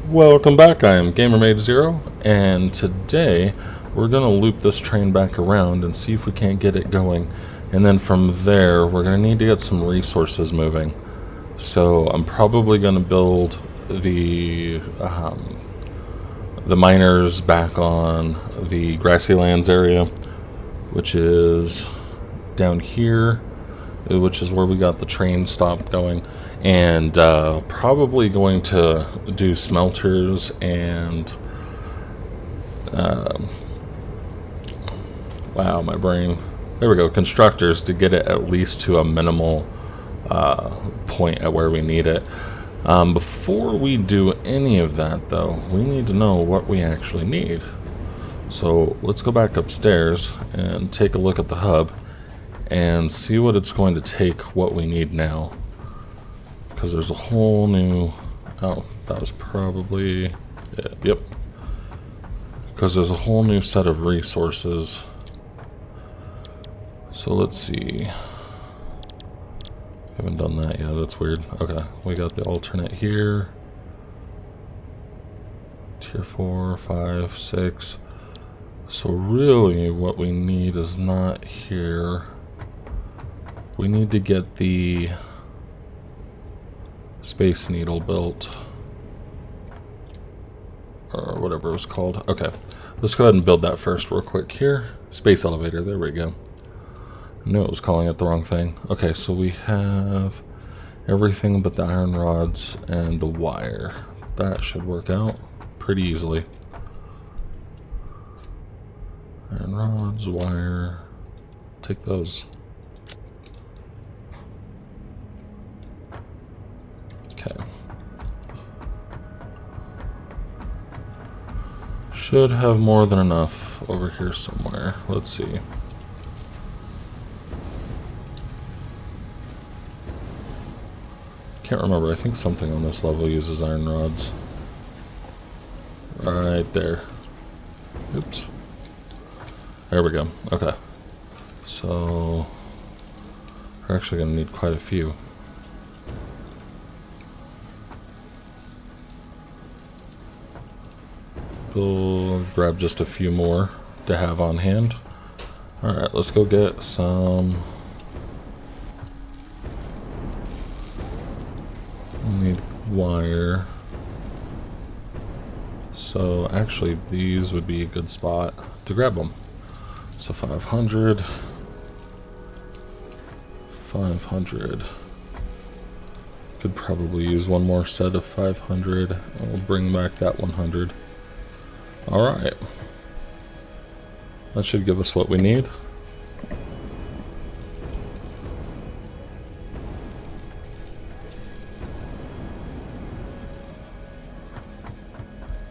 Welcome back, I am GamerMade0, and today we're going to loop this train back around and see if we can't get it going. And then from there, we're going to need to get some resources moving. So I'm probably going to build the miners back on the grassy lands area, which is down here, which is where we got the train stop going. And probably going to do smelters and wow, my brain, there we go, constructors, to get it at least to a minimal point at where we need it. Before we do any of that though, we need to know what we actually need. So let's go back upstairs and take a look at the hub and see what it's going to take, what we need now. Because there's a whole new, oh, that was probably, yeah, yep. Because there's a whole new set of resources. So let's see. Haven't done that yet, that's weird. Okay, we got the alternate here. Tier 4, 5, 6. So really what we need is not here. We need to get the Space Needle built, or whatever it was called. Okay, let's go ahead and build that first real quick here. Space elevator, there we go. I knew it was calling it the wrong thing. Okay, so we have everything but the iron rods and the wire. That should work out pretty easily. Iron rods, wire, take those. Okay. Should have more than enough over here somewhere. Let's see. Can't remember. I think something on this level uses iron rods. Right there. Oops. There we go. Okay. So we're actually going to need quite a few. We'll grab just a few more to have on hand. Alright, let's go get some. We need wire. So actually these would be a good spot to grab them. So 500. 500. Could probably use one more set of 500. I'll bring back that 100. Alright. That should give us what we need.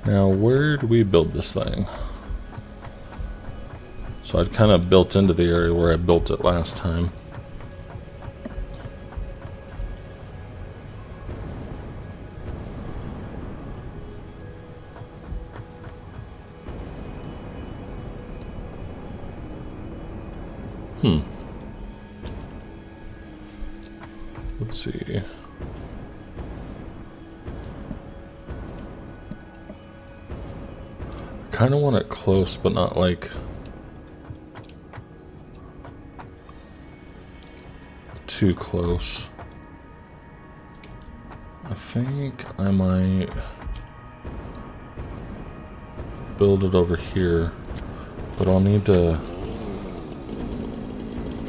Now, where do we build this thing? So I'd kind of built into the area where I built it last time. Let's see. I kind of want it close, but not like too close. I think I might build it over here, but I'll need to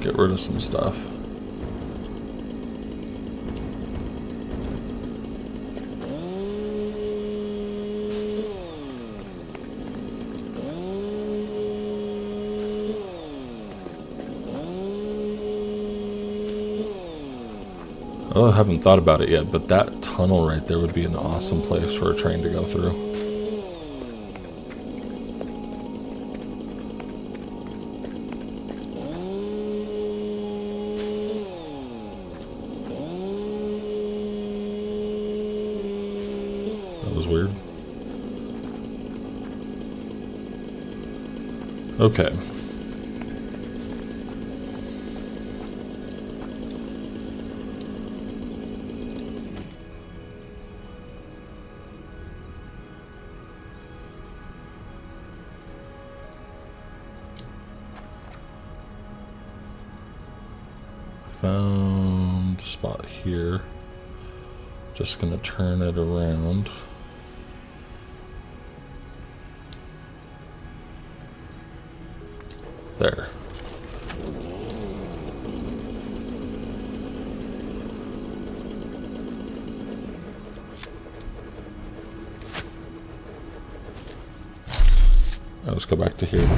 get rid of some stuff. Oh, I haven't thought about it yet, but that tunnel right there would be an awesome place for a train to go through. That was weird. Okay. Found a spot here. Just gonna turn it around. There. Let's go back to here.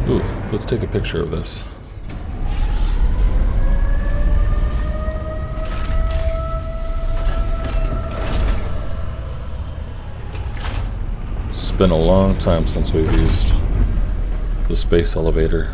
Ooh, let's take a picture of this. It's been a long time since we've used the space elevator.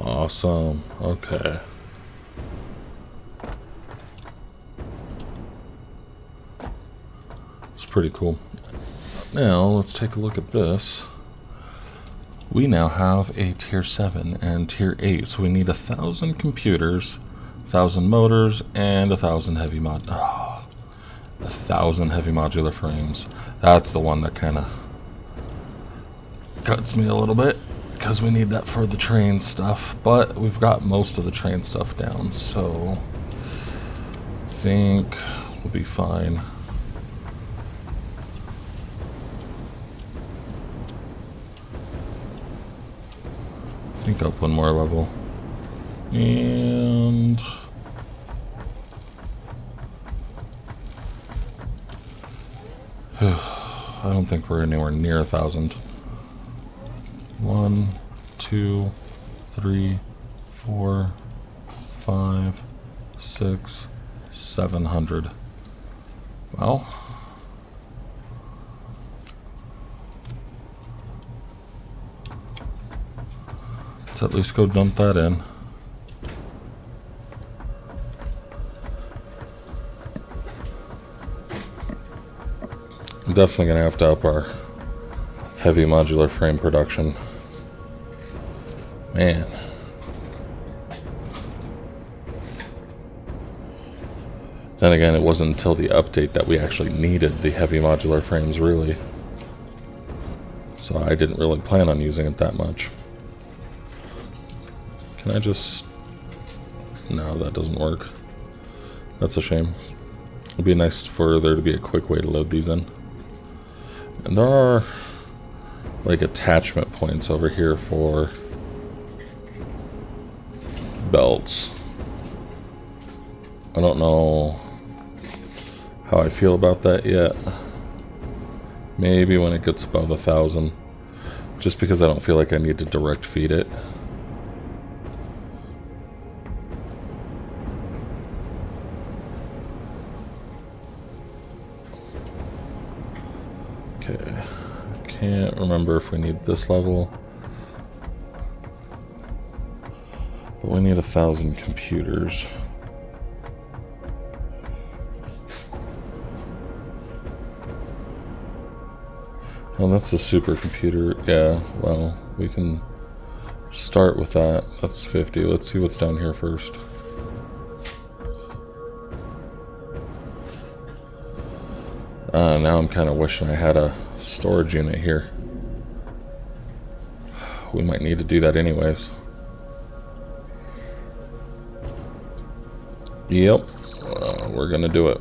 Awesome. Okay. It's pretty cool. Now, let's take a look at this. We now have a tier 7 and tier 8, so we need 1,000 computers, 1,000 motors, and 1,000 heavy 1,000 heavy modular frames. That's the one that kind of cuts me a little bit, because we need that for the train stuff, but we've got most of the train stuff down, so I think we'll be fine. I think up one more level. And I don't think we're anywhere near 1,000. 1, 2, 3, 4, 5, 6, 700. Well, let's at least go dump that in. I'm definitely gonna have to up our heavy modular frame production. Man. Then again, it wasn't until the update that we actually needed the heavy modular frames, really. So I didn't really plan on using it that much. Can I just... No, that doesn't work. That's a shame. It'd be nice for there to be a quick way to load these in. And there are like attachment points over here for belts. I don't know how I feel about that yet. Maybe when it gets above 1,000, just because I don't feel like I need to direct feed it. Okay, I can't remember if we need this level, but we need 1,000 computers. Oh, that's a supercomputer. Yeah, well, we can start with that. That's 50. Let's see what's down here first. Now I'm kind of wishing I had a storage unit here. We might need to do that anyways. Yep, we're gonna do it.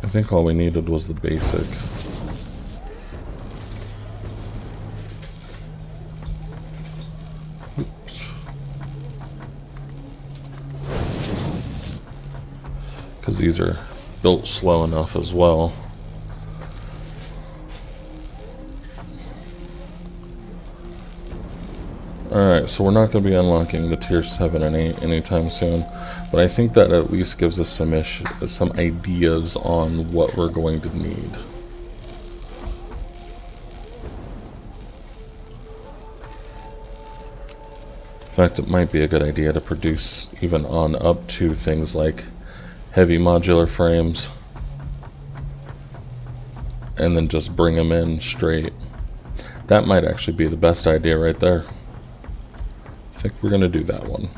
I think all we needed was the basic. Because these are built slow enough as well. Alright, so we're not going to be unlocking the tier 7 anytime soon, but I think that at least gives us some ideas on what we're going to need. In fact, it might be a good idea to produce even on up to things like heavy modular frames and then just bring them in straight. That might actually be the best idea right there. I think we're going to do that one.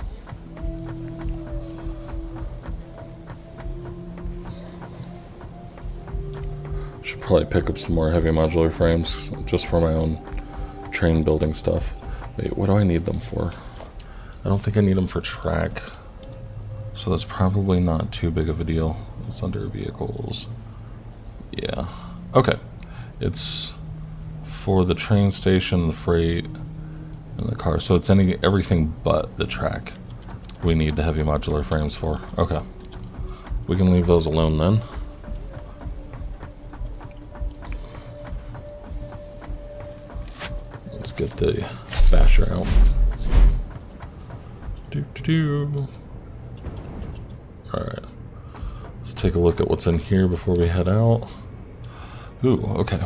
Should probably pick up some more heavy modular frames just for my own train building stuff. Wait, what do I need them for? I don't think I need them for track. So that's probably not too big of a deal. It's under vehicles. Yeah. Okay. It's for the train station, the freight, and the car. So it's everything but the track we need the heavy modular frames for. Okay. We can leave those alone then. Let's get the basher out. Alright. Let's take a look at what's in here before we head out. Ooh, okay.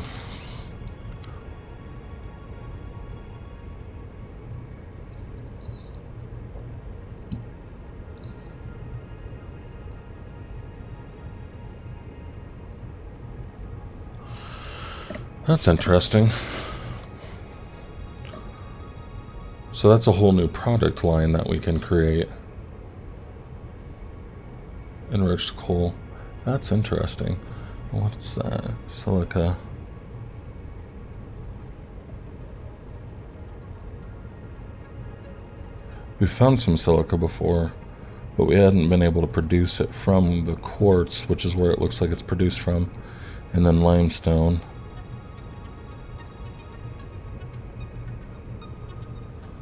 That's interesting. So that's a whole new product line that we can create. Enriched coal. That's interesting. What's that? Silica. We found some silica before, but we hadn't been able to produce it from the quartz, which is where it looks like it's produced from, and then limestone.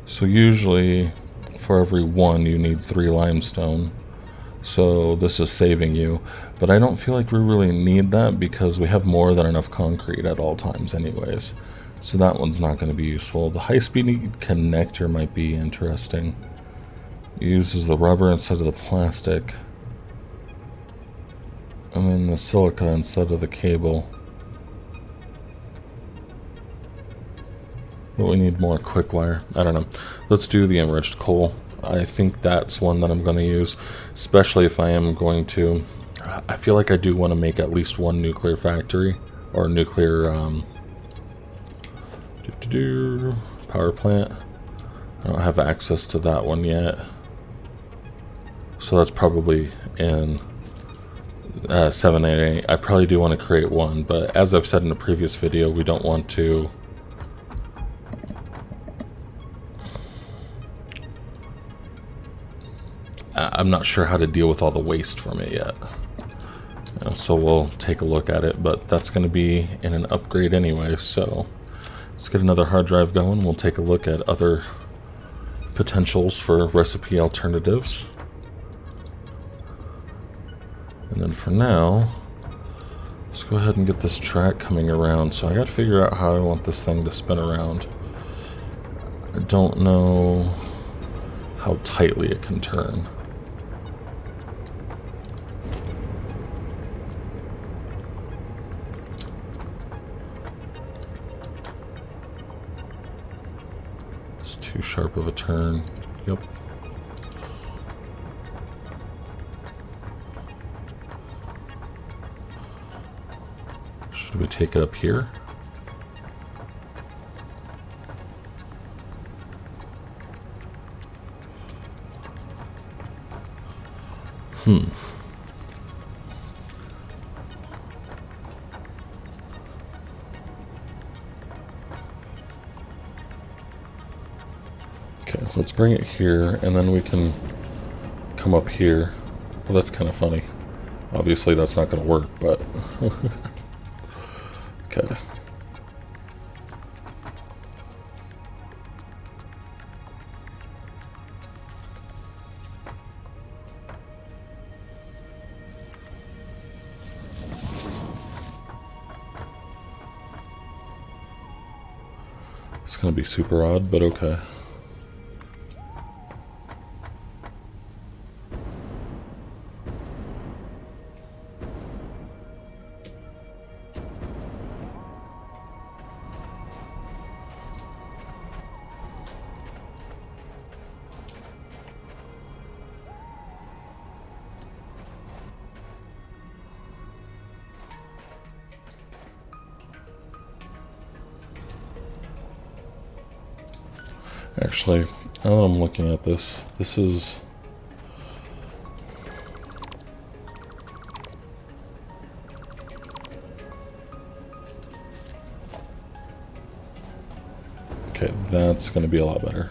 So usually for every one you need 3 limestone. So this is saving you, but I don't feel like we really need that because we have more than enough concrete at all times anyways. So that one's not going to be useful. The high-speed connector might be interesting. It uses the rubber instead of the plastic, and then the silica instead of the cable. But we need more quick wire. I don't know. Let's do the enriched coal. I think that's one that I'm going to use, especially if I am going to. I feel like I do want to make at least one nuclear factory or nuclear power plant. I don't have access to that one yet, so that's probably in 788. I probably do want to create one, but as I've said in a previous video, we don't want to. I'm not sure how to deal with all the waste from it yet. So we'll take a look at it, but that's going to be in an upgrade anyway, so let's get another hard drive going. We'll take a look at other potentials for recipe alternatives. And then for now, let's go ahead and get this track coming around. So I got to figure out how I want this thing to spin around. I don't know how tightly it can turn. It's too sharp of a turn. Yep. Should we take it up here? Okay, let's bring it here, and then we can come up here. Well, that's kind of funny. Obviously, that's not going to work, but... okay. It's going to be super odd, but okay. Actually, now that I'm looking at this, this is... Okay, that's going to be a lot better.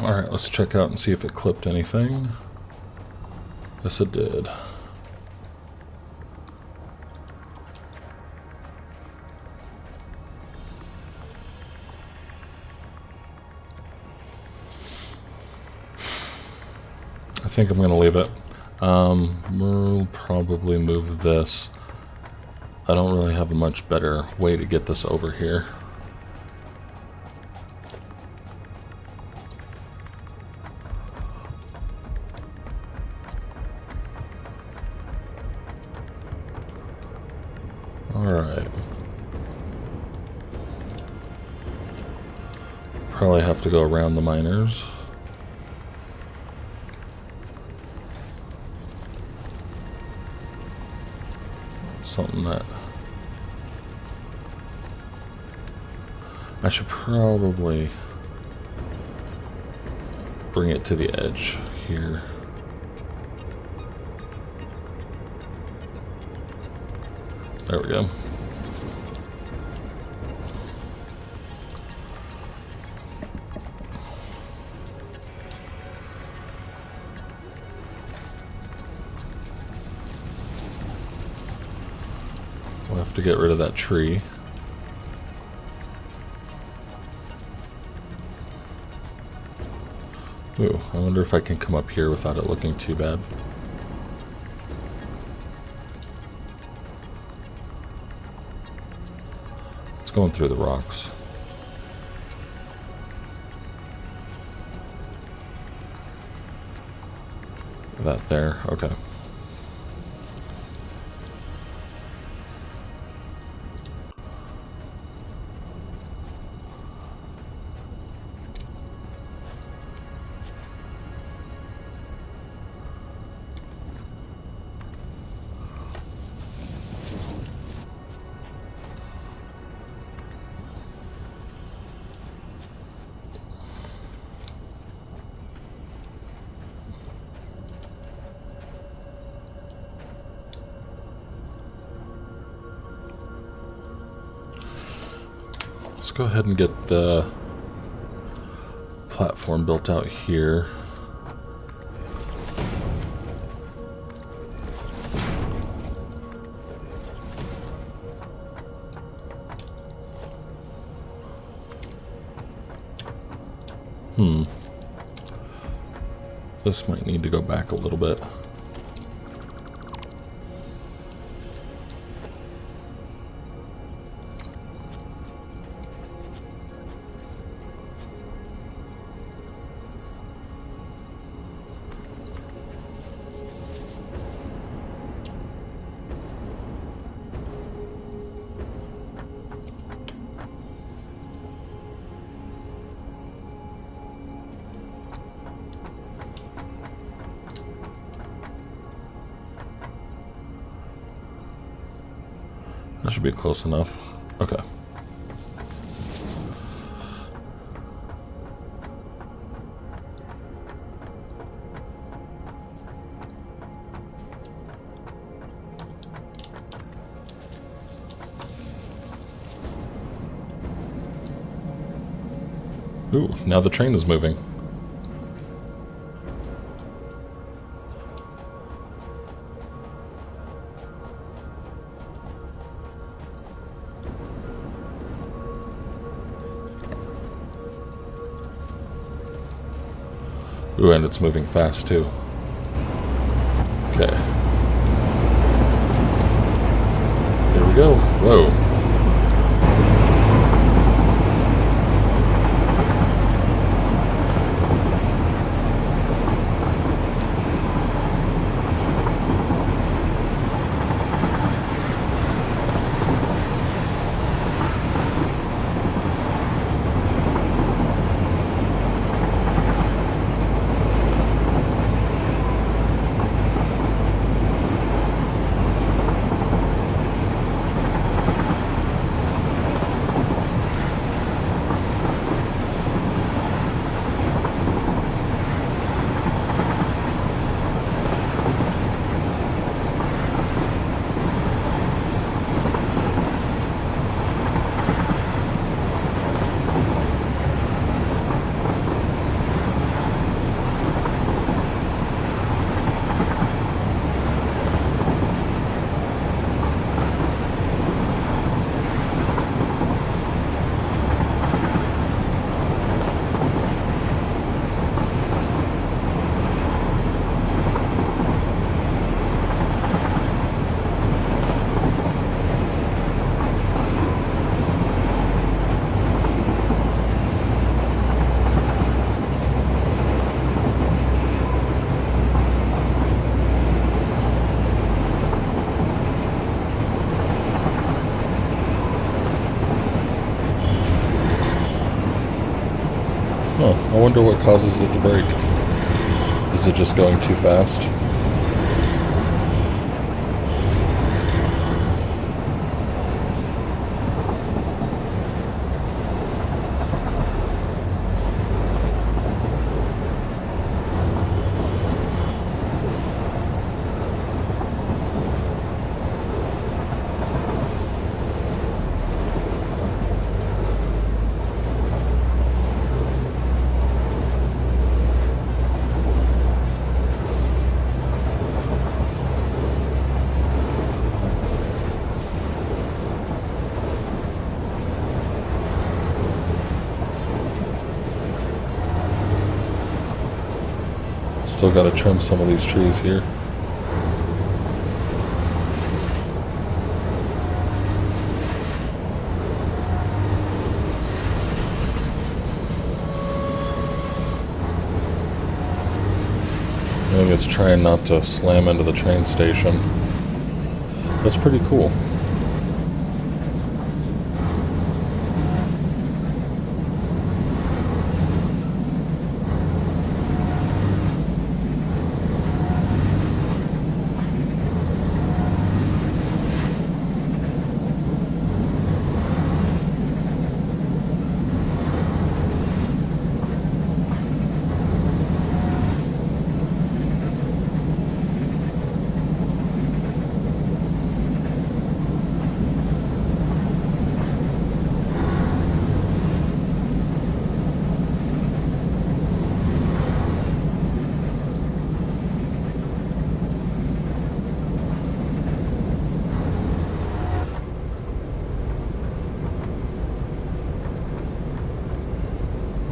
Alright, let's check out and see if it clipped anything. Yes, it did. I think I'm going to leave it. We'll probably move this. I don't really have a much better way to get this over here. Alright. Probably have to go around the miners. Something that I should probably bring it to the edge here. There we go. We'll have to get rid of that tree. Ooh, I wonder if I can come up here without it looking too bad. It's going through the rocks. That there, okay. Let's go ahead and get the platform built out here. This might need to go back a little bit. That should be close enough. Okay. Ooh, now the train is moving. Ooh, and it's moving fast too. Okay. Here we go. Whoa. Huh, I wonder what causes it to break. Is it just going too fast? Still got to trim some of these trees here. Maybe it's trying not to slam into the train station. That's pretty cool.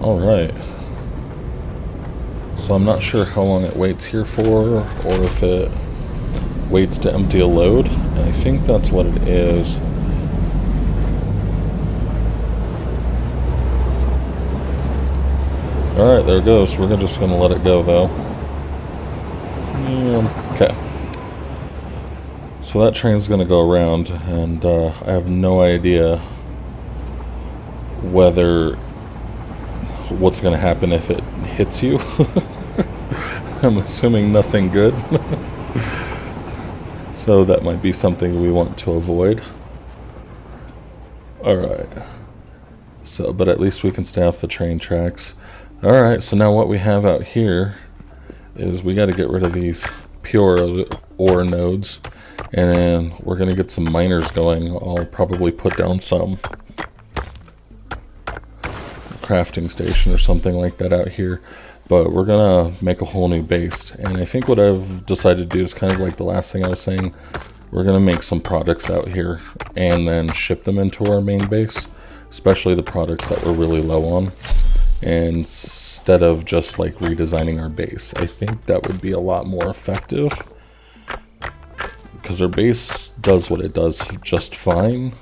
Alright, so I'm not sure how long it waits here for, or if it waits to empty a load, and I think that's what it is. Alright, there it goes. We're just going to let it go though. Okay. So that train's going to go around, and I have no idea what's going to happen if it hits you. I'm assuming nothing good. So that might be something we want to avoid. Alright. So, but at least we can stay off the train tracks. Alright, so now what we have out here is we got to get rid of these pure ore nodes. And then we're going to get some miners going. I'll probably put down some crafting station or something like that out here, but we're gonna make a whole new base. And I think what I've decided to do is kind of like the last thing I was saying. We're gonna make some products out here and then ship them into our main base, especially the products that we're really low on, and instead of just like redesigning our base. I think that would be a lot more effective, because our base does what it does just fine.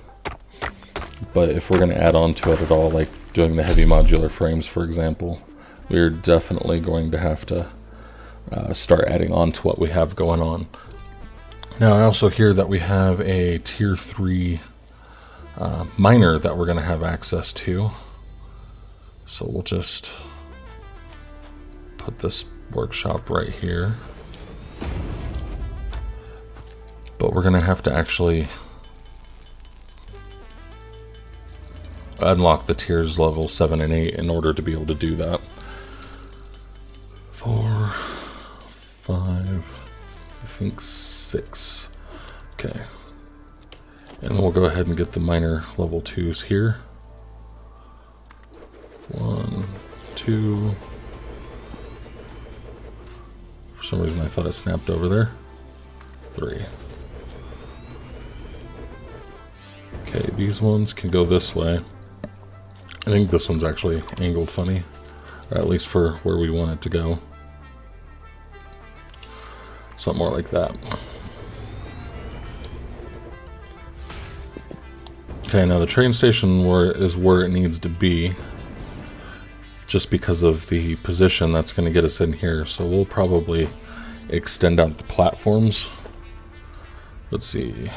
But if we're going to add on to it at all, like doing the heavy modular frames, for example, we're definitely going to have to start adding on to what we have going on. Now, I also hear that we have a tier 3 miner that we're going to have access to. So we'll just put this workshop right here. But we're going to have to actually unlock the tiers level 7 and 8 in order to be able to do that. 4, 5, I think 6. Okay. And then we'll go ahead and get the miner level 2s here. 1, 2. For some reason I thought it snapped over there. 3. Okay, these ones can go this way. I think this one's actually angled funny, or at least for where we want it to go. Something more like that. Okay, now the train station is where it needs to be, just because of the position that's going to get us in here. So we'll probably extend out the platforms. Let's see.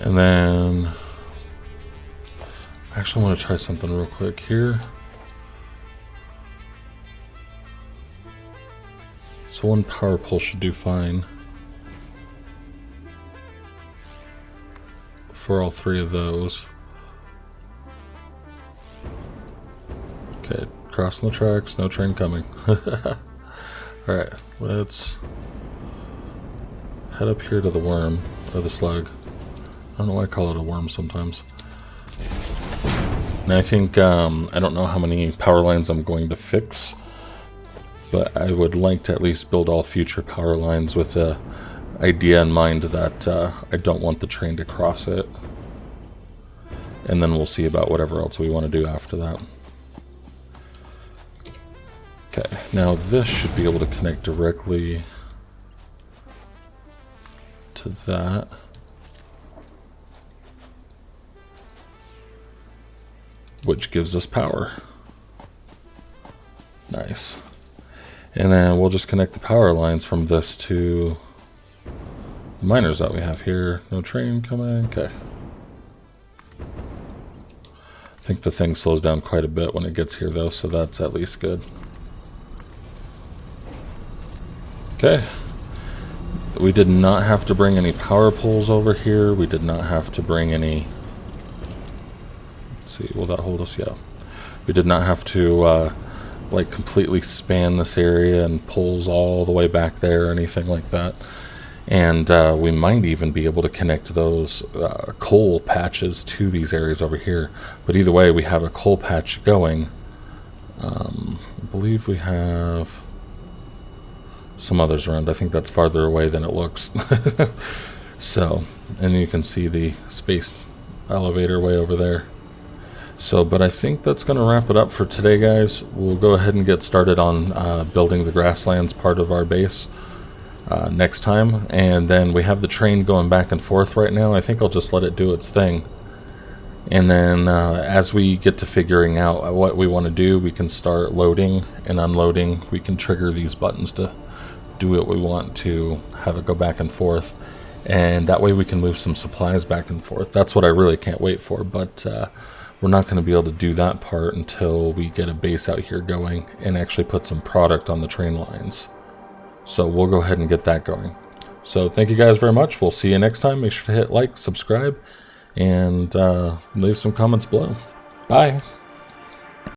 And then, actually I want to try something real quick here. So one power pole should do fine for all 3 of those. Okay, crossing the tracks, no train coming. Alright, let's head up here to the worm, or the slug. I don't know why I call it a worm sometimes. And I think, I don't know how many power lines I'm going to fix, but I would like to at least build all future power lines with the idea in mind that I don't want the train to cross it. And then we'll see about whatever else we want to do after that. Okay, now this should be able to connect directly to that. Which gives us power. Nice. And then we'll just connect the power lines from this to the miners that we have here. No train coming. Okay. I think the thing slows down quite a bit when it gets here though, so that's at least good. Okay. We did not have to bring any power poles over here. We did not have to bring any... Let's see, will that hold us? Yeah. We did not have to like completely span this area and poles all the way back there or anything like that. And we might even be able to connect those coal patches to these areas over here. But either way, we have a coal patch going. I believe we have some others around. I think that's farther away than it looks. So, and you can see the space elevator way over there. So, but I think that's going to wrap it up for today, guys. We'll go ahead and get started on building the grasslands part of our base next time. And then we have the train going back and forth right now. I think I'll just let it do its thing. And then as we get to figuring out what we want to do, we can start loading and unloading. We can trigger these buttons to do what we want to have it go back and forth. And that way we can move some supplies back and forth. That's what I really can't wait for. But we're not going to be able to do that part until we get a base out here going and actually put some product on the train lines. So we'll go ahead and get that going. So thank you guys very much. We'll see you next time. Make sure to hit like, subscribe, and leave some comments below. Bye.